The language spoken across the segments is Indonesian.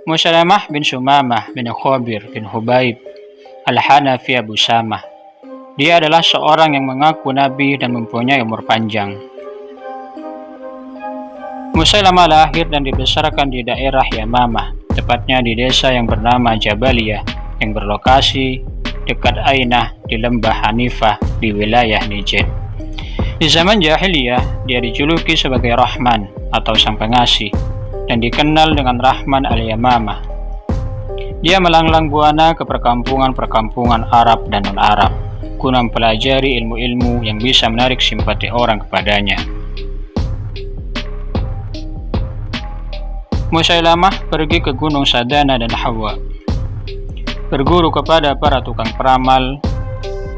Musailamah bin Sumamah bin Khabir bin Hubaib Al-Hanafi Abu Samah. Dia adalah seorang yang mengaku nabi dan mempunyai umur panjang. Musailamah lahir dan dibesarkan di daerah Yamamah, tepatnya di desa yang bernama Jabaliyah yang berlokasi dekat Ainah di lembah Hanifah di wilayah Niger. Di zaman jahiliyah, dia dijuluki sebagai Rahman atau Sang Pengasih dan dikenal dengan Rahman al-Yamamah. Dia melanglang buana ke perkampungan-perkampungan Arab dan non-Arab guna mempelajari ilmu-ilmu yang bisa menarik simpati orang kepadanya. Musailamah pergi ke Gunung Sadana dan Hawa, berguru kepada para tukang peramal,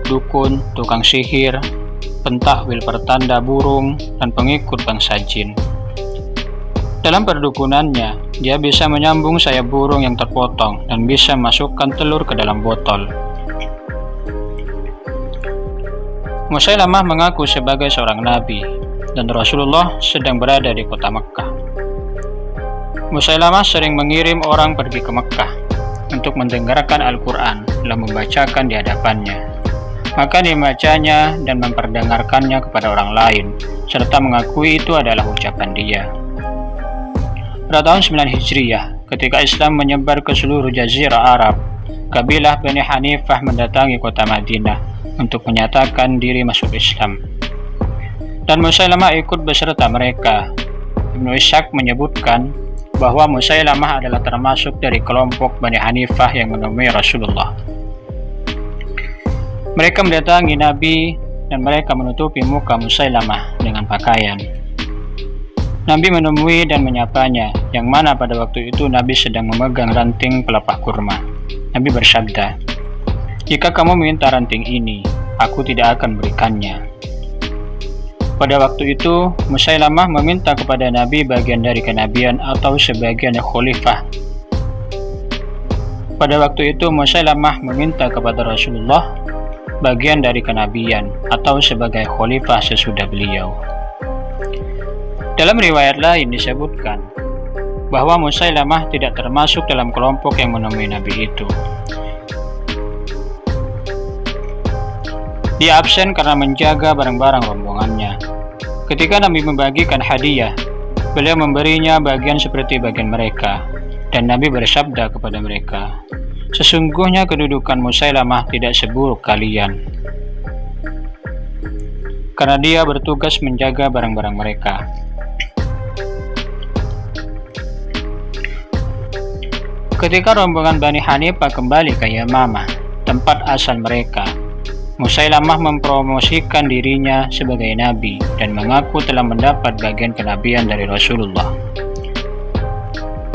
dukun, tukang sihir, pentakwil pertanda burung, dan pengikut bangsa jin. Dalam perdukunannya, dia bisa menyambung sayap burung yang terpotong dan bisa masukkan telur ke dalam botol. Musailamah mengaku sebagai seorang nabi, dan Rasulullah sedang berada di kota Mekkah. Musailamah sering mengirim orang pergi ke Mekkah untuk mendengarkan Al-Quran lalu membacakan di hadapannya. Maka dibacanya dan memperdengarkannya kepada orang lain, serta mengakui itu adalah ucapan dia. Pada tahun 9 Hijriyah, ketika Islam menyebar ke seluruh jazirah Arab, kabilah Bani Hanifah mendatangi kota Madinah untuk menyatakan diri masuk Islam. Dan Musailamah ikut beserta mereka. Ibnu Ishaq menyebutkan bahwa Musailamah adalah termasuk dari kelompok Bani Hanifah yang menemui Rasulullah. Mereka mendatangi Nabi dan mereka menutupi muka Musailamah dengan pakaian. Nabi menemui dan menyapanya, yang mana pada waktu itu Nabi sedang memegang ranting pelepah kurma. Nabi bersabda, "Jika kamu minta ranting ini, aku tidak akan berikannya." Pada waktu itu, Musailamah meminta kepada Nabi bagian dari kenabian atau sebagian khalifah. Pada waktu itu, Musailamah meminta kepada Rasulullah bagian dari kenabian atau sebagai khalifah sesudah beliau. Dalam riwayat lain disebutkan bahwa Musailamah tidak termasuk dalam kelompok yang menemui Nabi itu. Dia absen karena menjaga barang-barang rombongannya. Ketika Nabi membagikan hadiah, beliau memberinya bagian seperti bagian mereka, dan Nabi bersabda kepada mereka, "Sesungguhnya kedudukan Musailamah tidak seburuk kalian, karena dia bertugas menjaga barang-barang mereka." Ketika rombongan Bani Hanifah kembali ke Yamamah, tempat asal mereka, Musailamah mempromosikan dirinya sebagai nabi dan mengaku telah mendapat bagian kenabian dari Rasulullah.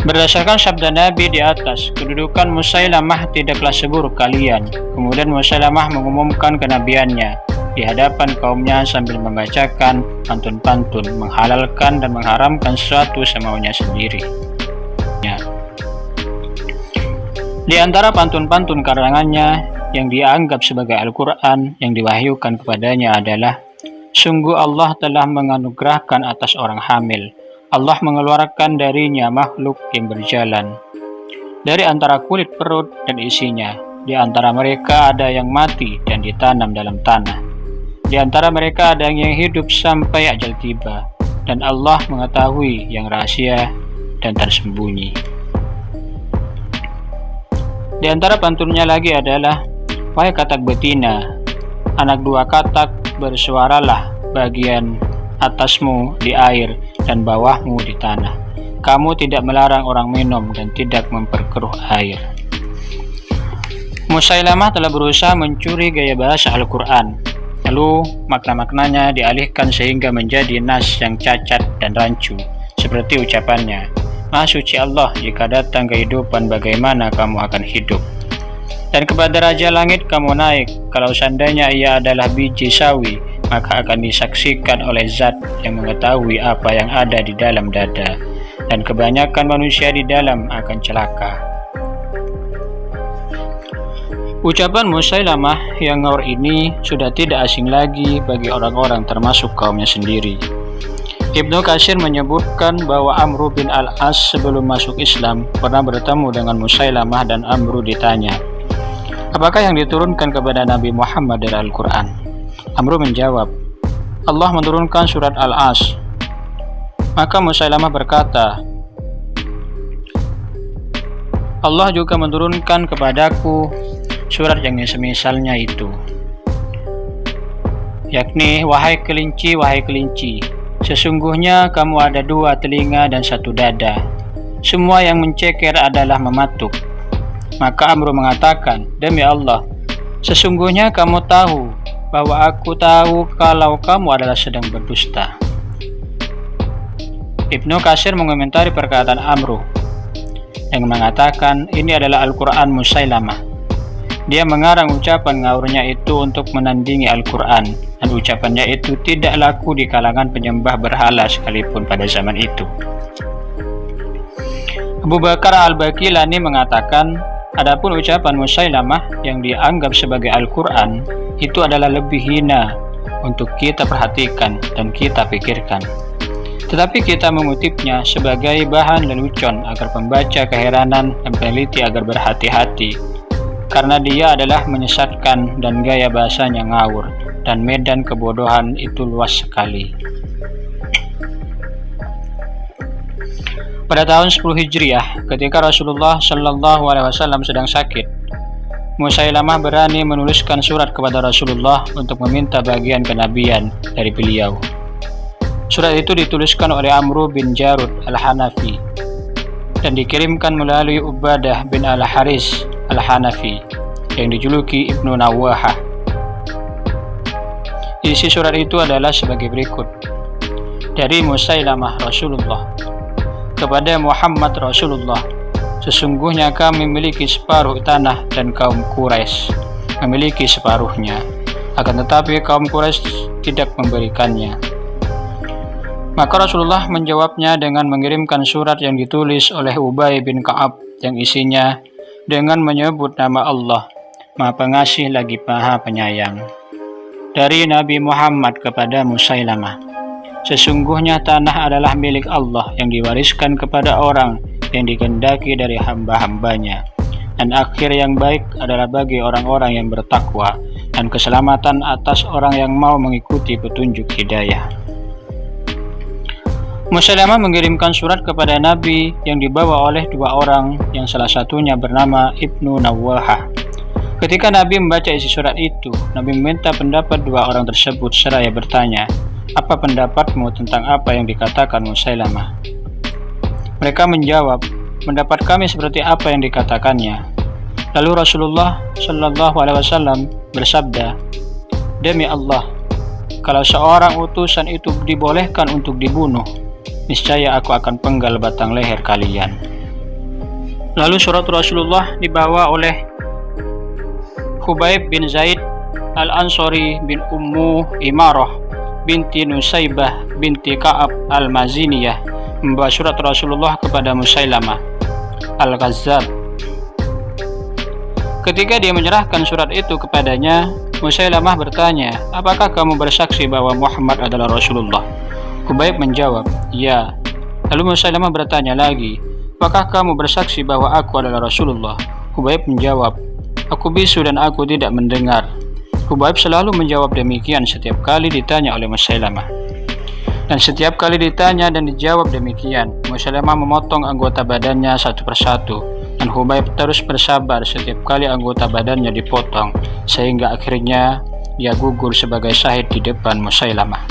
Berdasarkan sabda Nabi di atas, kedudukan Musailamah tidaklah seburuk kalian. Kemudian Musailamah mengumumkan kenabiannya di hadapan kaumnya sambil membacakan pantun-pantun, menghalalkan dan mengharamkan sesuatu semaunya sendiri. Di antara pantun-pantun karangannya yang dianggap sebagai Al-Quran yang diwahyukan kepadanya adalah, "Sungguh Allah telah menganugerahkan atas orang hamil. Allah mengeluarkan darinya makhluk yang berjalan dari antara kulit perut dan isinya. Di antara mereka ada yang mati dan ditanam dalam tanah. Di antara mereka ada yang hidup sampai ajal tiba. Dan Allah mengetahui yang rahasia dan tersembunyi." Di antara pantunnya lagi adalah, "Wahai katak betina, anak dua katak, bersuaralah bagian atasmu di air dan bawahmu di tanah. Kamu tidak melarang orang minum dan tidak memperkeruh air." Musailamah telah berusaha mencuri gaya bahasa Al-Quran, lalu makna-maknanya dialihkan sehingga menjadi nas yang cacat dan rancu, seperti ucapannya, "Maha suci Allah, jika datang kehidupan bagaimana kamu akan hidup? Dan kepada Raja Langit kamu naik, kalau seandainya ia adalah biji sawi, maka akan disaksikan oleh Zat yang mengetahui apa yang ada di dalam dada, dan kebanyakan manusia di dalam akan celaka." Ucapan Musailamah yang ngawur ini sudah tidak asing lagi bagi orang-orang termasuk kaumnya sendiri. Ibnu Katsir menyebutkan bahwa Amr bin al-As sebelum masuk Islam pernah bertemu dengan Musailamah dan Amr ditanya, "Apakah yang diturunkan kepada Nabi Muhammad dari Al-Quran?" Amr menjawab, "Allah menurunkan surat Al-As." Maka Musailamah berkata, "Allah juga menurunkan kepadaku surat yang semisalnya itu, yakni, wahai kelinci, sesungguhnya kamu ada 2 telinga dan 1 dada. Semua yang menceker adalah mematuk." Maka Amr mengatakan, "Demi Allah, sesungguhnya kamu tahu bahwa aku tahu kalau kamu adalah sedang berdusta." Ibnu Katsir mengomentari perkataan Amr yang mengatakan ini adalah Al-Quran Musailamah. Dia mengarang ucapan ngaurnya itu untuk menandingi Al-Quran, dan ucapannya itu tidak laku di kalangan penyembah berhala sekalipun pada zaman itu. Abu Bakar Al-Baqilani mengatakan, adapun ucapan Musailamah yang dianggap sebagai Al-Quran itu adalah lebih hina untuk kita perhatikan dan kita pikirkan. Tetapi kita mengutipnya sebagai bahan lelucon agar pembaca keheranan dan peneliti agar berhati-hati, karena dia adalah menyesatkan dan gaya bahasanya ngawur, dan medan kebodohan itu luas sekali. Pada tahun 10 Hijriah, ketika Rasulullah Shallallahu Alaihi Wasallam sedang sakit, Musailamah berani menuliskan surat kepada Rasulullah untuk meminta bagian kenabian dari beliau. Surat itu dituliskan oleh Amr bin Jarud Al-Hanafi dan dikirimkan melalui Ubadah bin Al-Haris Al-Hanafi yang dijuluki Ibnu Nawwahah. Isi surat itu adalah sebagai berikut. Dari Musailamah Rasulullah kepada Muhammad Rasulullah, sesungguhnya kami memiliki separuh tanah dan kaum Quraisy memiliki separuhnya, akan tetapi kaum Quraisy tidak memberikannya. Maka Rasulullah menjawabnya dengan mengirimkan surat yang ditulis oleh Ubay bin Ka'ab yang isinya dengan menyebut nama Allah, Maha Pengasih lagi Maha Penyayang. Dari Nabi Muhammad kepada Musailamah, sesungguhnya tanah adalah milik Allah yang diwariskan kepada orang yang dikehendaki dari hamba-hambanya, dan akhir yang baik adalah bagi orang-orang yang bertakwa, dan keselamatan atas orang yang mau mengikuti petunjuk hidayah. Musailamah mengirimkan surat kepada Nabi yang dibawa oleh 2 orang yang salah satunya bernama Ibnu Nawwahah. Ketika Nabi membaca isi surat itu, Nabi meminta pendapat 2 orang tersebut seraya bertanya, "Apa pendapatmu tentang apa yang dikatakan Musailamah?" Mereka menjawab, "Pendapat kami seperti apa yang dikatakannya." Lalu Rasulullah Shallallahu Alaihi Wasallam bersabda, "Demi Allah, kalau seorang utusan itu dibolehkan untuk dibunuh, niscaya aku akan penggal batang leher kalian." Lalu surat Rasulullah dibawa oleh Khubayb bin Zaid Al-Ansari bin Ummu Imarah binti Nusaybah binti Ka'ab Al-Maziniyah membawa surat Rasulullah kepada Musailamah Al-Ghazzab. Ketika dia menyerahkan surat itu kepadanya, Musailamah bertanya, "Apakah kamu bersaksi bahwa Muhammad adalah Rasulullah?" Khubayb menjawab, "Ya." Lalu Musailamah bertanya lagi, "Apakah kamu bersaksi bahwa aku adalah Rasulullah?" Khubayb menjawab, "Aku bisu dan aku tidak mendengar." Khubayb selalu menjawab demikian setiap kali ditanya oleh Musailamah. Dan setiap kali ditanya dan dijawab demikian, Musailamah memotong anggota badannya satu persatu, dan Khubayb terus bersabar setiap kali anggota badannya dipotong, sehingga akhirnya dia gugur sebagai syahid di depan Musailamah.